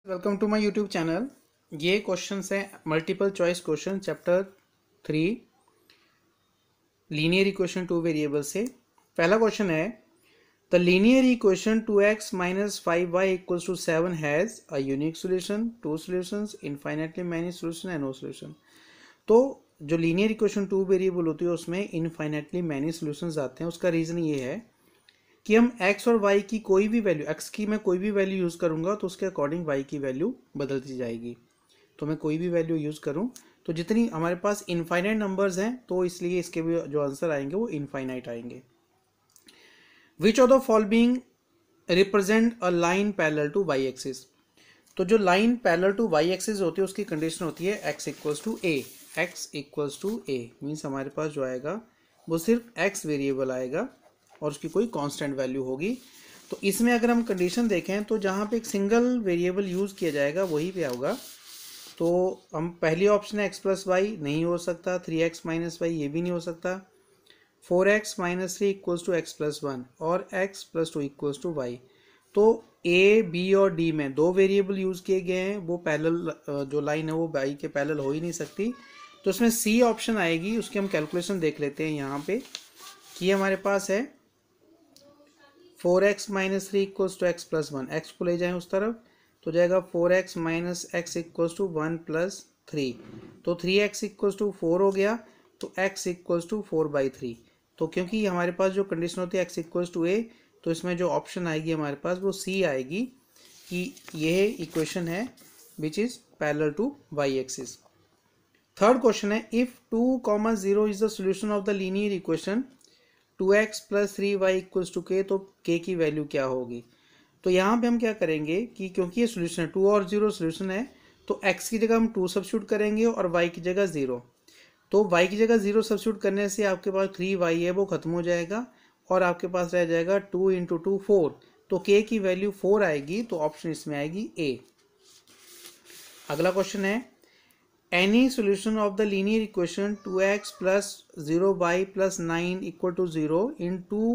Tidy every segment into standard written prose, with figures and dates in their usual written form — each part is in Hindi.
Welcome to my YouTube channel. ये क्वेश्चंस हैं multiple choice question chapter 3 linear equation two variable से। पहला क्वेश्चन है the linear equation 2x minus 5y equals to 7 has a unique solution, two solutions, infinitely many solution and no solution. तो जो लीनियर इक्वेशन टू वेरिएबल होती है उसमें इनफाइनाइटली मैनी सॉल्यूशंस आते हैं। उसका रीज़न ये है कि हम x और y की कोई भी वैल्यू, x की मैं कोई भी वैल्यू यूज़ करूँगा तो उसके अकॉर्डिंग y की वैल्यू बदलती जाएगी। तो मैं कोई भी वैल्यू यूज़ करूँ तो जितनी हमारे पास इनफाइनाइट नंबर्स हैं तो इसलिए इसके भी जो आंसर आएंगे वो इनफाइनाइट आएंगे। Which of the following represent a line parallel to y axis. तो जो line parallel to y axis होती है उसकी कंडीशन होती है x equals to a। x equals to a means हमारे पास जो आएगा वो सिर्फ x वेरिएबल आएगा और उसकी कोई कांस्टेंट वैल्यू होगी। तो इसमें अगर हम कंडीशन देखें तो जहाँ पे एक सिंगल वेरिएबल यूज़ किया जाएगा वही पे होगा। तो हम पहली ऑप्शन है एक्स प्लस वाई, नहीं हो सकता। 3x माइनस वाई, ये भी नहीं हो सकता। 4x minus 3 equals to x plus 1 और x plus 2 equals to y. तो a, b और d में दो वेरिएबल यूज़ किए गए हैं, वो पैरेलल जो लाइन है वो y के पैरेलल हो ही नहीं सकती। तो उसमें c ऑप्शन आएगी। उसकी हम कैलकुलेशन देख लेते हैं यहाँ पे कि हमारे पास है 4x minus 3 equals to x plus 1। X को ले जाएं उस तरफ तो जाएगा 4x minus x equals to 1 plus 3। तो 3x इक्वल्स टू 4 हो गया तो x इक्वल्स टू 4/3। तो क्योंकि हमारे पास जो कंडीशन होती है x इक्वल्स टू a, तो इसमें जो ऑप्शन आएगी हमारे पास वो c आएगी कि यह इक्वेशन है which is parallel to y axis. Third question है if 2, 0 is the solution of the linear equation 2x plus 3y equals to k, तो k की वैल्यू क्या होगी। तो यहाँ पे हम क्या करेंगे कि क्योंकि ये सोल्यूशन है 2 और 0 सोल्यूशन है तो x की जगह हम 2 सब्स्टिट्यूट करेंगे और y की जगह 0। तो y की जगह 0 सब्स्टिट्यूट करने से आपके पास 3y है वो खत्म हो जाएगा और आपके पास रह जाएगा 2 × 2 4। तो k की वैल्यू 4 आएगी। तो ऑप्शन इसमें आएगी a। अगला क्वेश्चन है any solution of the linear equation 2x plus 0y plus 9 equal to 0 in two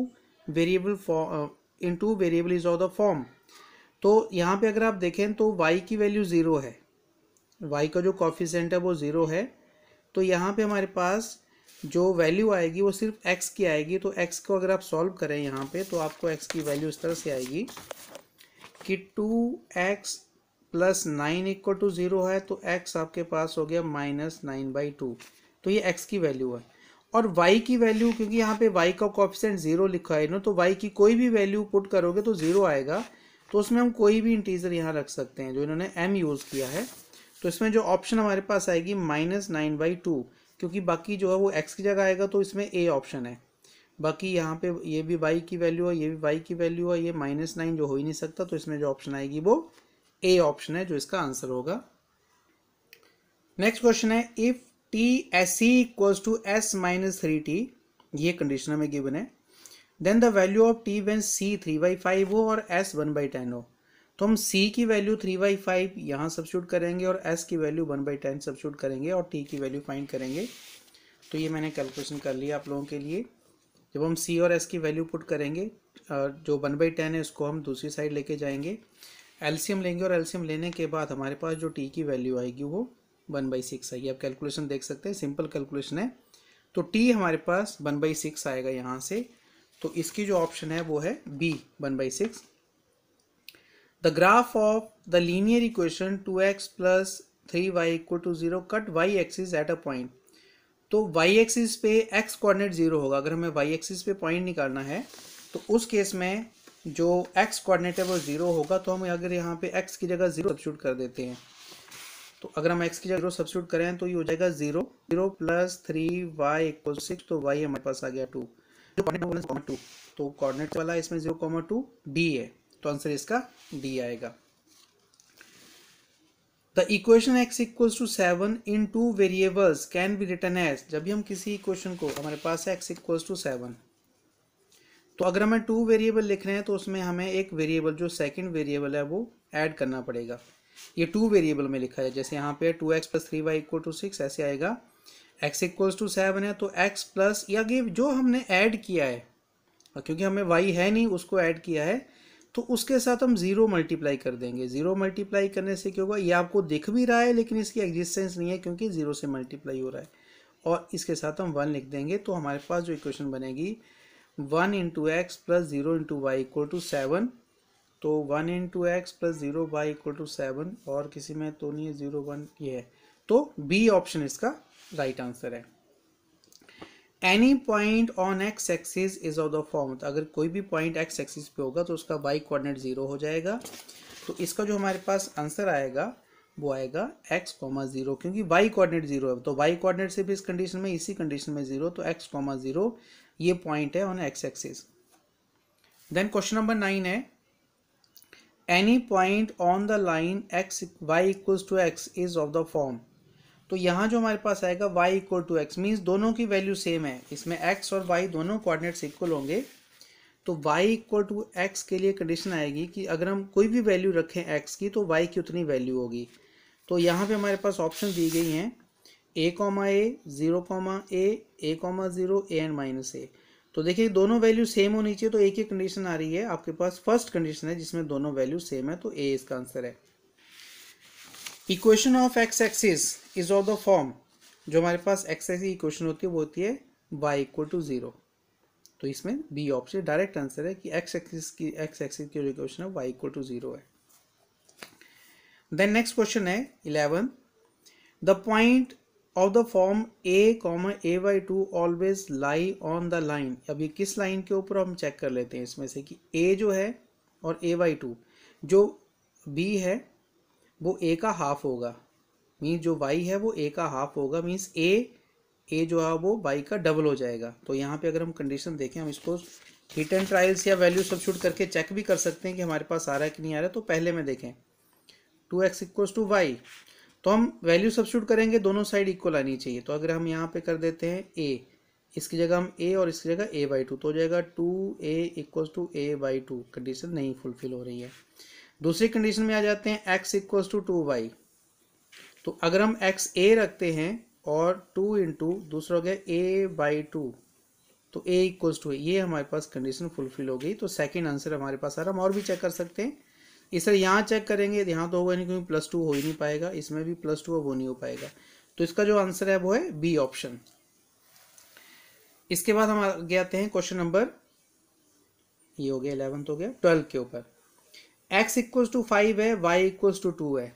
variable is of the form। तो यहाँ पे अगर आप देखें तो y की वैल्यू 0 है, y का जो कॉफिशेंट है वो 0 है। तो यहाँ पे हमारे पास जो वैल्यू आएगी वो सिर्फ x की आएगी। तो x को अगर आप सॉल्व करें यहाँ पे तो आपको x की वैल्यू इस तरह से आएगी कि 2x प्लस 9 इक्वल टू 0 है तो x आपके पास हो गया -9/2। तो ये x की वैल्यू है। और y की वैल्यू, क्योंकि यहाँ पे y का कोएफिशिएंट 0 लिखा है ना, तो y की कोई भी वैल्यू पुट करोगे तो 0 आएगा। तो उसमें हम कोई भी इंटीजर यहाँ रख सकते हैं जो इन्होंने m यूज़ किया है। तो इसमें जो ऑप्शन हमारे पास आएगी -9/2, क्योंकि बाकी जो है वो x की जगह आएगा तो इसमें a ऑप्शन है। बाकी यहाँ पे ये भी y की वैल्यू है, ये भी y की वैल्यू है, ये -9 जो हो ही नहीं सकता। तो इसमें जो ऑप्शन आएगी वो ए ऑप्शन है जो इसका आंसर होगा। नेक्स्ट क्वेश्चन है if t s c equals to s minus 3t, ये कंडीशन हमें गिवन है, then the value of t when c 3/5 हो और एस 1/10 हो। तो हम c की वैल्यू 3/5 यहाँ सब्स्टिट्यूट करेंगे और s की वैल्यू 1/10 सब्स्टिट्यूट करेंगे और t की वैल्यू फाइंड करेंगे। तो ये मैंने कैलकुलेशन कर लिया आप लोगों के लिए। जब हम c और s की वैल्यू पुट करेंगे, जो 1/10 है उसको हम दूसरी साइड लेके जाएंगे, एलसीएम लेंगे और एलसीएम लेने के बाद हमारे पास जो टी की वैल्यू आएगी वो 1/6 आएगी। आप कैलकुलेशन देख सकते हैं, सिंपल कैलकुलेशन है। तो टी हमारे पास 1/6 आएगा यहाँ से। तो इसकी जो ऑप्शन है वो है B 1/6। The graph of the linear equation 2x plus 3y equal to 0 cut y axis at a point. तो y एक्सिस पे x कोऑर्डिनेट 0 होगा। अगर हमें y एक्सिस पे पॉइंट निकालना है तो उस केस में जो x कोऑर्डिनेट है वो 0 होगा। तो हम अगर यहाँ पे x की जगह 0 सब्स्टिट्यूट कर देते हैं, तो अगर हम x की जगह 0 सब्स्टिट्यूट करें तो ये हो जाएगा 0 प्लस 3y इक्वल 6। तो y हमारे पास आ गया 2, जो कोऑर्डिनेट 2, तो कोऑर्डिनेट वाला इसमें 0,2 d है। तो आंसर इसका d आएगा। The equation x equals to 7 in two variables can be written as. जब भी हम किसी इक्वेशन को, हमारे पास है x इक्वल्स टू 7, तो अगर हमें 2 वेरिएबल लिख रहे हैं तो उसमें हमें एक वेरिएबल जो सेकंड वेरिएबल है वो ऐड करना पड़ेगा। ये 2 वेरिएबल में लिखा है, जैसे यहाँ पे 2x plus 3y equal to 6 ऐसे आएगा। x इक्वल्स टू 7 है तो x प्लस, या जो हमने ऐड किया है, क्योंकि हमें y है नहीं उसको ऐड किया है, तो उसके साथ हम 0 मल्टीप्लाई कर देंगे। 0 मल्टीप्लाई करने से क्या होगा, ये आपको दिख भी रहा है लेकिन इसकी एग्जिस्टेंस नहीं है क्योंकि 0 से मल्टीप्लाई हो रहा है, और इसके साथ हम 1 लिख देंगे। तो हमारे पास जो इक्वेशन बनेगी 1 into x plus 0 into y equal to 7। तो 1 into x plus 0 y equal to 7, और किसी में तो नहीं है 0 1, ये है। तो बी ऑप्शन इसका राइट आंसर है। Any point on x axis is of the form, तो अगर कोई भी पॉइंट एक्स एक्सिस पे होगा तो उसका वाई कोऑर्डिनेट 0 हो जाएगा। तो इसका जो हमारे पास आंसर आएगा वो आएगा x, 0, क्योंकि वाई कोऑर्डिनेट 0 है। तो वाई कोऑर्डिनेट से भी इस कंडीशन में, इसी कंडीशन में 0, तो x, 0 ये पॉइंट है on x axis. Then question number 9 है, any point on the line x y equals to x is of the form. तो यहाँ जो हमारे पास आएगा y equal to x, means दोनों की वैल्यू सेम है। इसमें x और y दोनों कोऑर्डिनेट्स इक्वल होंगे। तो y इक्वल टू एक्स के लिए कंडीशन आएगी कि अगर हम कोई भी वैल्यू रखें x की तो y की उतनी वैल्यू होगी। तो यहाँ पे हमारे पास ऑप्शन दी गई हैं a, 0, a, 0, a and minus a। तो देखिए दोनों वैल्यू सेम होनी चाहिए, तो एक ही कंडीशन आ रही है आपके पास, फर्स्ट कंडीशन है जिसमें दोनों वैल्यू सेम है, तो a इसका आंसर है। Equation of x axis is of the form, जो हमारे पास एक्स एक्सिस की इक्वेशन होती है वो होती है y इक्वल टू 0। तो इसमें बी ऑप्शन डायरेक्ट आंसर है कि एक्स एक्सिस की जो इक्वेशन है y इक्वल टू 0 है। देन नेक्स्ट क्वेश्चन है 11, the point of the form a,a/2 always lie on the line. अब ये किस लाइन के ऊपर हम चेक कर लेते हैं इसमें से कि a जो है और a/2, जो b है वो a का हाफ होगा, मीन्स जो y है वो a का हाफ होगा, मीन्स a जो है वो y का डबल हो जाएगा। तो यहाँ पे अगर हम कंडीशन देखें, हम इसको हिट एंड ट्रायल्स या वैल्यू सब्स्टिट्यूट करके चेक भी कर सकते हैं कि हमारे पास आ रहा है कि नहीं आ रहा है। तो पहले में देखें 2x इक्वल्स टू वाई, तो हम वैल्यू सब्स्टिट्यूट करेंगे, दोनों साइड इक्वल आनी चाहिए। तो अगर हम यहाँ पे कर देते हैं a, इसकी जगह हम a और इसकी जगह a/2, तो हो जाएगा 2a equals to a/2। Condition नहीं फुलफिल हो रही है। दूसरी कंडीशन में आ जाते हैं x इक्वल्स टू 2y। तो अगर हम x a रखते हैं और 2 इंटू दूसरा हो गया a/2, तो a इक्वल्स टू, ये हमारे पास कंडीशन फुलफिल हो गई। तो सेकंड आंसर हमारे पास आ रहा। हम और भी चेक कर सकते हैं, इस तरह यहाँ चेक करेंगे, यहाँ तो होगा नहीं क्योंकि +2 हो ही नहीं पाएगा, इसमें भी +2 अब हो नहीं हो पाएगा। तो इसका जो आंसर है वो है बी ऑप्शन। इसके बाद हम आगे आते हैं क्वेश्चन नंबर, ये हो गया 11 हो गया, 12 के ऊपर। x इक्वल्स टू 5 है, y इक्वल्स टू 2 है,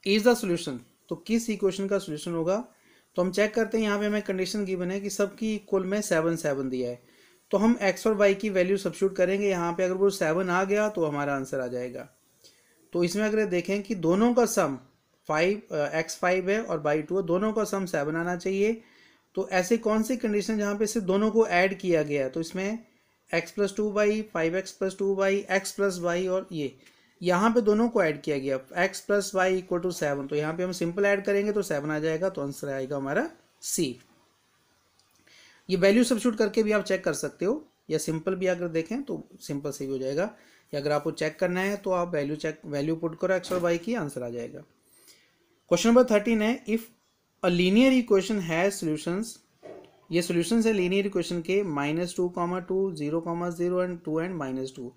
इज द सोल्यूशन। तो किस इक्वेशन का सोल्यूशन होगा, तो हम चेक करते हैं। यहाँ पे हमें कंडीशन गिवन है कि सबकी इक्वल में 7 7 दिया है। तो हम x और y की वैल्यू सब्स्टिट्यूट करेंगे यहाँ पे, अगर वो 7 आ गया तो हमारा आंसर आ जाएगा। तो इसमें अगर देखें कि दोनों का सम x 5 है और y 2 है, दोनों का सम 7 आना चाहिए। तो ऐसे कौन सी कंडीशन जहाँ पे सिर्फ दोनों को ऐड किया गया है, तो इसमें x plus 2y, 5x plus 2y, x plus y, और ये यहाँ पे दोनों को ऐड किया गया x plus y equal to 7। तो यहाँ पे हम सिंपल ऐड करेंगे तो 7 आ जाएगा, तो आंसर आएगा हमारा C। ये वैल्यू सब्स्टिट्यूट करके भी आप चेक कर सकते हो, या सिंपल भी अगर देखें तो सिंपल से भी हो जाएगा, या अगर आपको चेक करना है तो आप वैल्यू पुट करो x और y की, आंसर आ जाएगा। क्वेश्चन नंबर 13 है, if a linear equation has solutions, ये सॉल्यूशंस है लीनियर इक्वेशन के -2, 2, 0, 0 एंड 2 एंड -2।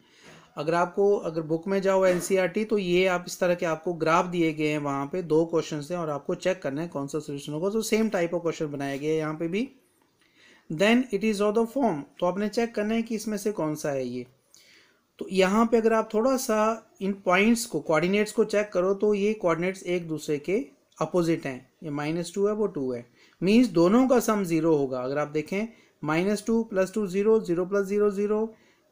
अगर बुक में जाओ NCERT, तो ये आप इस तरह के आपको ग्राफ दिए गए हैं, वहाँ पे 2 क्वेश्चन हैं और आपको चेक करना है कौन सा सोल्यूशन होगा। तो सेम टाइप ऑफ क्वेश्चन बनाया गया है यहाँ पे भी। Then it is of the form, तो आपने चेक करना है कि इसमें से कौन सा है ये। तो यहाँ पे अगर आप थोड़ा सा इन पॉइंट्स को, कोऑर्डिनेट्स को चेक करो, तो ये कोऑर्डिनेट्स एक दूसरे के अपोजिट हैं। ये -2 है, वो 2 है, मीन्स दोनों का सम 0 होगा। अगर आप देखें -2 + 2 0, 0 + 0 0,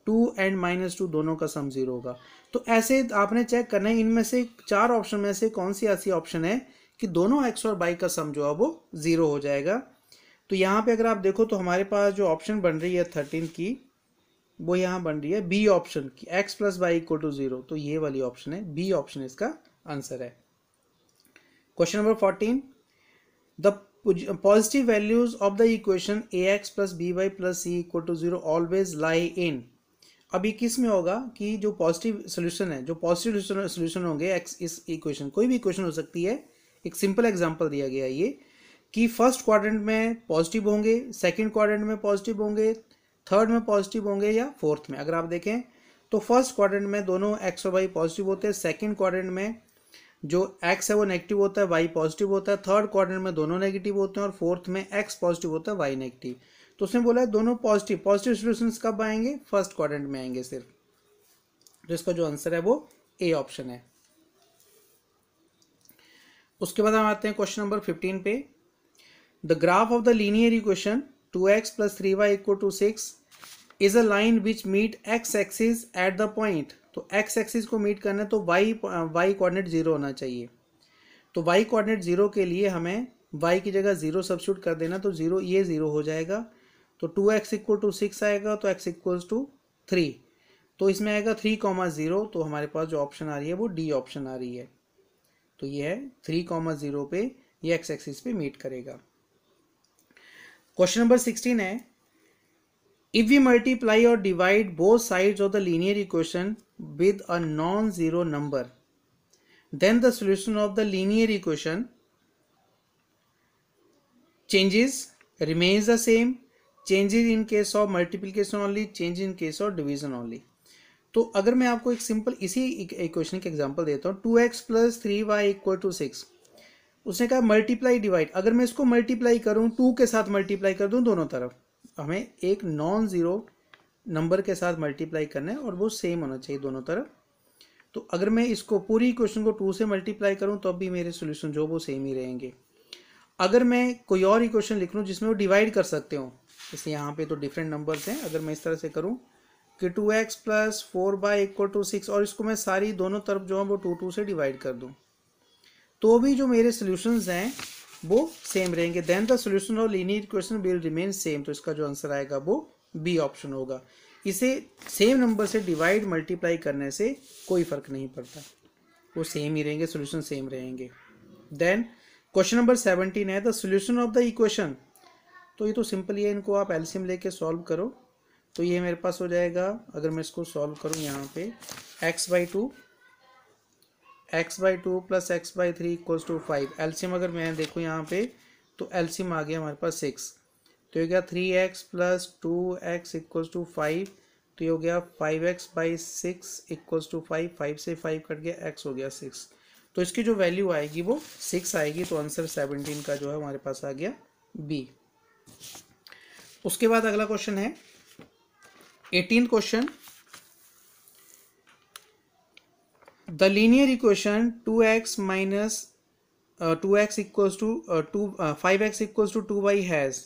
2 एंड -2 दोनों का सम 0 होगा। तो ऐसे आपने चेक करना है इनमें से 4 ऑप्शन में से कौन सी ऐसी ऑप्शन है कि दोनों x और y का सम जो है वो 0 हो जाएगा। तो यहाँ पे अगर आप देखो तो हमारे पास जो ऑप्शन बन रही है 13 की, वो यहाँ बन रही है बी ऑप्शन की, x + y = 0। तो ये वाली ऑप्शन है, बी ऑप्शन इसका आंसर है। Question number 14, the positive values of the equation ax + by + c = 0 always lie in. अभी किस में होगा कि जो पॉजिटिव सोल्यूशन है, जो पॉजिटिव सोल्यूशन होंगे x इस इक्वेशन, कोई भी इक्वेशन हो सकती है, एक सिंपल एग्जांपल दिया गया है ये कि फर्स्ट क्वाड्रेंट में पॉजिटिव होंगे, सेकंड क्वाड्रेंट में पॉजिटिव होंगे, थर्ड में पॉजिटिव होंगे, या फोर्थ में। अगर आप देखें तो फर्स्ट क्वाड्रेंट में दोनों एक्स और वाई पॉजिटिव होते हैं, सेकंड क्वाड्रेंट में जो एक्स है वो नेगेटिव होता है, वाई पॉजिटिव होता है, थर्ड क्वाड्रेंट में दोनों नेगेटिव होते हैं और फोर्थ में एक्स पॉजिटिव होता है, वाई नेगेटिव। तो उसने बोला है दोनों पॉजिटिव, पॉजिटिव सॉल्यूशंस कब आएंगे? फर्स्ट क्वाड्रेंट में आएंगे सिर्फ। तो इसका जो आंसर है वो ए ऑप्शन है। उसके बाद हम आते हैं क्वेश्चन नंबर 15 पे। The graph of the linear equation 2x + 3y = 6 is a line which meet x axis at the point. तो x एक्सिस को मीट करना है तो y कोऑर्डिनेट 0 होना चाहिए। तो y कोऑर्डिनेट 0 के लिए हमें y की जगह 0 सब्स्टिट्यूट कर देना, तो 0 ये 0 हो जाएगा। तो 2x = 6 आएगा, तो x = 3। तो इसमें आएगा 3,0। तो हमारे पास जो ऑप्शन आ रही है वो डी ऑप्शन आ रही है। तो ये है 3,0 पे ये x एक्सिस पे मीट करेगा। क्वेश्चन नंबर 16 है, इफ वी मल्टीप्लाई और divide both sides of the linear equation with a non zero number then the solution of the linear equation changes, remains the same, changes in case of multiplication only, changes in case of division only। तो अगर मैं आपको एक सिंपल इसी इक्वेशन के एग्जांपल देता हूँ, 2x + 3y = 6। उसने कहा मल्टीप्लाई डिवाइड, अगर मैं इसको मल्टीप्लाई करूँ 2 के साथ मल्टीप्लाई कर दूँ दोनों तरफ, हमें एक नॉन ज़ीरो नंबर के साथ मल्टीप्लाई करना है और वो सेम होना चाहिए दोनों तरफ। तो अगर मैं इसको पूरी इक्वेशन को 2 से मल्टीप्लाई करूं तो भी मेरे सॉल्यूशन जो वो सेम ही रहेंगे। अगर मैं कोई और इक्वेशन लिख लूँ जिसमें वो डिवाइड कर सकते हो, जैसे यहाँ पे तो डिफरेंट नंबर्स हैं, अगर मैं इस तरह से करूँ कि 2x + 4y = 6 और इसको मैं सारी दोनों तरफ जो है वो 2 से डिवाइड कर दूँ, तो भी जो मेरे सॉल्यूशंस हैं वो सेम रहेंगे। Then the solution of linear equation will remain same. तो इसका जो आंसर आएगा वो बी ऑप्शन होगा। इसे सेम नंबर से डिवाइड मल्टीप्लाई करने से कोई फर्क नहीं पड़ता, वो सेम ही रहेंगे, सॉल्यूशन सेम रहेंगे। देन क्वेश्चन नंबर 17 है, the solution of the equation. तो ये तो सिंपल ही है, इनको आप एलसीएम लेके सॉल्व करो। तो ये मेरे पास हो जाएगा, अगर मैं इसको सॉल्व करूँ यहाँ पे x/2 + x/3 = 5। एलसीएम अगर मैं देखूँ यहाँ पे तो एलसीएम आ गया हमारे पास 6। तो ये हो गया 3x + 2x = 5। तो ये हो गया 5x/6 = 5। 5 से 5 कट गया, x हो गया 6। तो इसकी जो वैल्यू आएगी वो 6 आएगी। तो आंसर 17 का जो है हमारे पास आ गया बी। उसके बाद अगला क्वेश्चन है 18th question, the linear equation 2x = 5x = 2y has.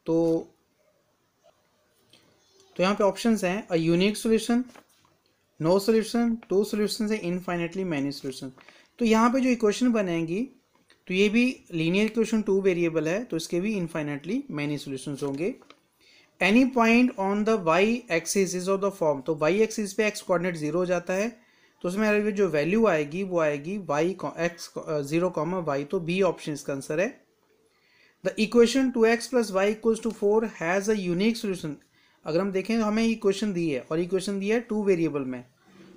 तो यहाँ पे ऑप्शंस हैं, a unique solution, no solution, 2 solutions है, इनफाइनेटली मैनी सॉल्यूशन। तो यहाँ पे जो इक्वेशन बनेगी तो ये भी लीनियर इक्वेशन 2 वेरिएबल है, तो इसके भी इनफाइनेटली मैनी सॉल्यूशंस होंगे। Any point on the y axis is of the form. तो वाई एक्सिस पे एक्स कोऑर्डिनेट 0 हो जाता है, तो उसमें जो वैल्यू आएगी वो आएगी वाई x 0, y। तो बी ऑप्शन इसका आंसर है। The equation 2x + y = 4 has a unique solution. अगर हम देखें तो हमें इक्वेशन दी है और इक्वेशन दी है 2 वेरिएबल में।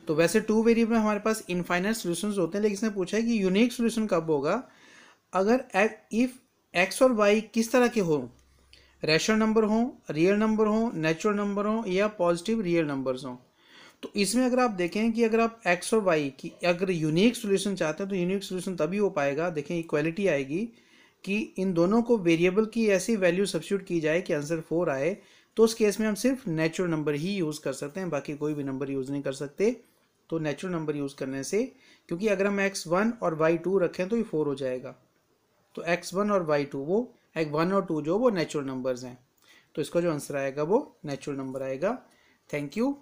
तो वैसे 2 वेरिएबल में हमारे पास इनफाइनाइट सॉल्यूशंस होते हैं, लेकिन इसने पूछा है कि यूनिक सॉल्यूशन कब होगा, अगर इफ x और y किस तरह के हों, रैशनल नंबर हों, रियल नंबर हों, नेचुरल नंबर हों या पॉजिटिव रियल नंबर्स हों। तो इसमें अगर आप देखें कि अगर आप x और y की अगर यूनिक सॉल्यूशन चाहते हैं तो यूनिक सॉल्यूशन तभी हो पाएगा, देखें इक्वालिटी आएगी कि इन दोनों को वेरिएबल की ऐसी वैल्यू सब्स्टिट्यूट की जाए कि आंसर 4 आए। तो उस केस में हम सिर्फ नेचुरल नंबर ही यूज़ कर सकते हैं, बाकी कोई भी नंबर यूज़ नहीं कर सकते। तो नेचुरल नंबर यूज़ करने से, क्योंकि अगर हम x1 और y2 रखें तो ये 4 हो जाएगा। तो x1 और y2 वो x1 और 2 जो वो नेचुरल नंबर्स हैं, तो इसका जो आंसर आएगा वो नेचुरल नंबर आएगा। Thank you.